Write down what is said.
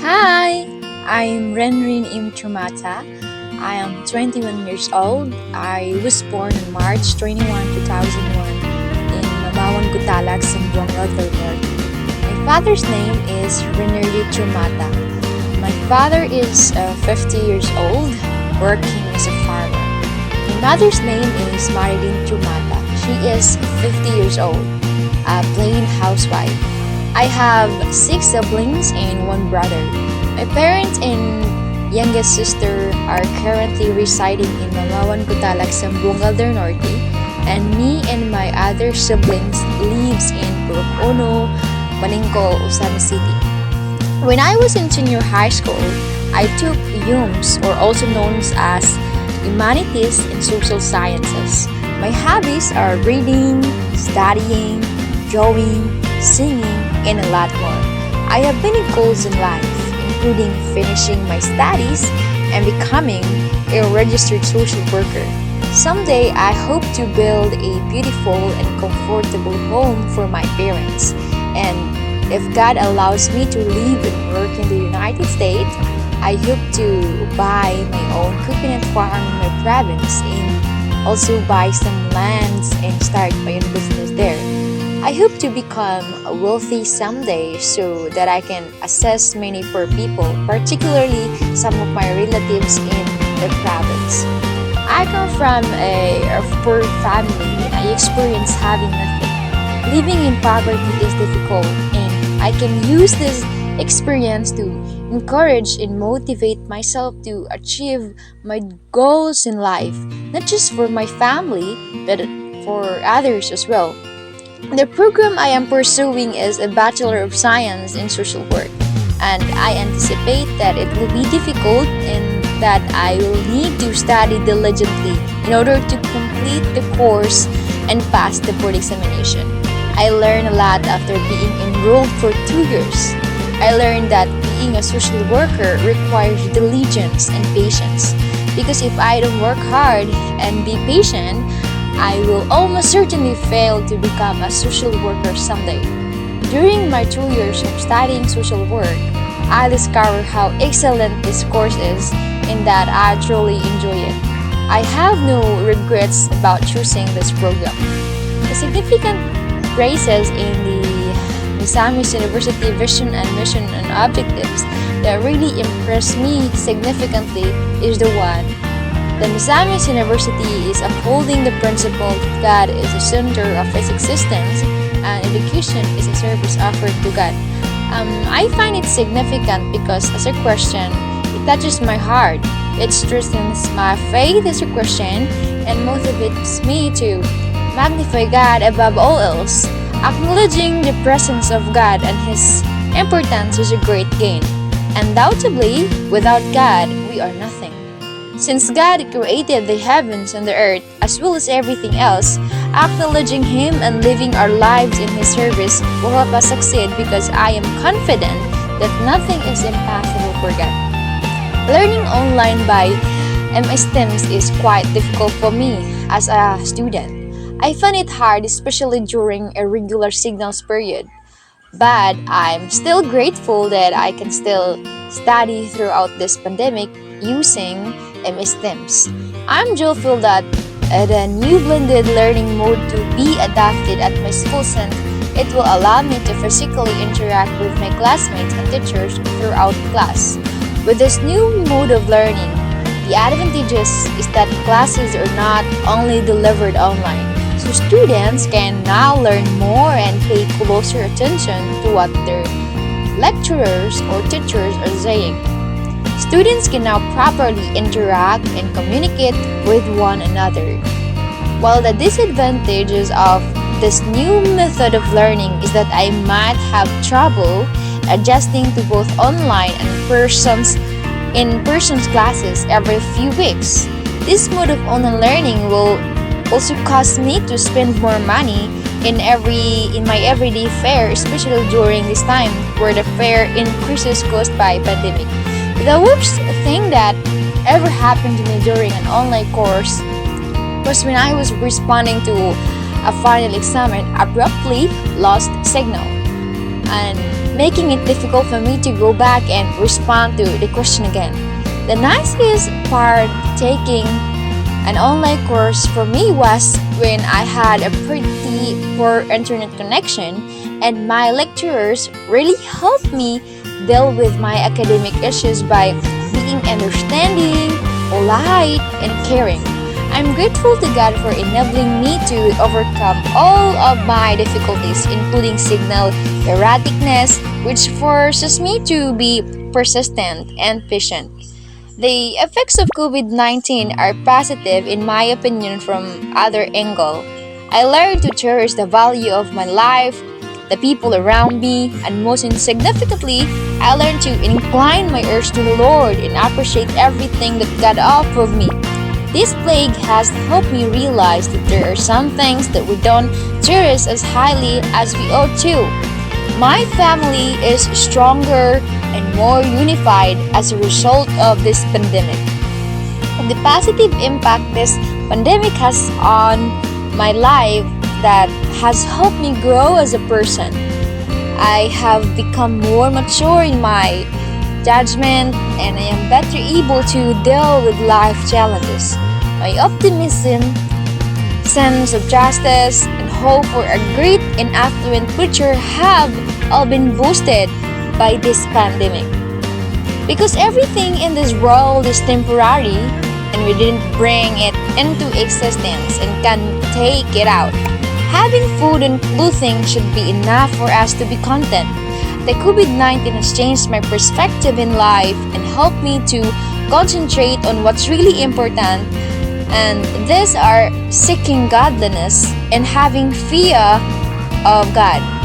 Hi, I'm Renrin im Trumata. I am 21 years old. I was born on March 21, 2001 in Mamawan Gutalag, Sambuanga del Norte. My father's name is Renrin Trumata. My father is 50 years old, working as a farmer. My mother's name is Marilyn Trumata. She is 50 years old, a plain housewife. I have 6 siblings and 1 brother. My parents and youngest sister are currently residing in Mamawan Gutalag, Sambuanga del Norte, and me and my other siblings lives in Purukono, Maningco, Usana City. When I was in junior high school, I took UMS, or also known as Humanities and Social Sciences. My hobbies are reading, studying, drawing, singing, and a lot more. I have many goals in life, including finishing my studies and becoming a registered social worker. Someday, I hope to build a beautiful and comfortable home for my parents. And if God allows me to live and work in the United States, I hope to buy my own coconut farm in my province and also buy some lands and start my own business there. I hope to become wealthy someday so that I can assist many poor people, particularly some of my relatives in the province. I come from a poor family and I experience having nothing. Living in poverty is difficult, and I can use this experience to encourage and motivate myself to achieve my goals in life, not just for my family, but for others as well. The program I am pursuing is a Bachelor of Science in Social Work, and I anticipate that it will be difficult and that I will need to study diligently in order to complete the course and pass the board examination. I learned a lot after being enrolled for 2 years. I learned that being a social worker requires diligence and patience, because if I don't work hard and be patient, I will almost certainly fail to become a social worker someday. During my 2 years of studying social work, I discovered how excellent this course is and that I truly enjoy it. I have no regrets about choosing this program. The significant traces in the Misamis University vision and mission and objectives that really impressed me significantly is the one: the Misamis University is upholding the principle that God is the center of its existence and education is a service offered to God. I find it significant because, as a Christian, it touches my heart. It strengthens my faith as a Christian and motivates me to magnify God above all else. Acknowledging the presence of God and His importance is a great gain. Undoubtedly, without God, we are nothing. Since God created the heavens and the earth, as well as everything else, acknowledging Him and living our lives in His service will help us succeed, because I am confident that nothing is impossible for God. Learning online by MS Teams is quite difficult for me as a student. I find it hard, especially during a regular signals period. But I'm still grateful that I can still study throughout this pandemic using MS Teams. I'm joyful that the new blended learning mode to be adopted at my school, since it will allow me to physically interact with my classmates and teachers throughout class. With this new mode of learning, the advantages is that classes are not only delivered online, so students can now learn more and pay closer attention to what their lecturers or teachers are saying. Students can now properly interact and communicate with one another. While the disadvantages of this new method of learning is that I might have trouble adjusting to both online and in-person classes every few weeks. This mode of online learning will also cause me to spend more money in my everyday fare, especially during this time where the fare increases caused by pandemic. The worst thing that ever happened to me during an online course was when I was responding to a final exam and abruptly lost signal. And making it difficult for me to go back and respond to the question again. The nicest part taking an online course for me was when I had a pretty poor internet connection and my lecturers really helped me deal with my academic issues by being understanding, polite, and caring. I'm grateful to God for enabling me to overcome all of my difficulties, including signal erraticness, which forces me to be persistent and patient. The effects of COVID-19 are positive in my opinion from other angle. I learned to cherish the value of my life, the people around me, and most significantly, I learned to incline my ears to the Lord and appreciate everything that God offered me. This plague has helped me realize that there are some things that we don't cherish as highly as we ought to. My family is stronger and more unified as a result of this pandemic. And the positive impact this pandemic has on my life that has helped me grow as a person. I have become more mature in my judgment and I am better able to deal with life challenges. My optimism, sense of justice, and hope for a great and affluent future have all been boosted by this pandemic. Because everything in this world is temporary and we didn't bring it into existence and can take it out. Having food and clothing should be enough for us to be content. The COVID-19 has changed my perspective in life and helped me to concentrate on what's really important, and these are seeking godliness and having fear of God.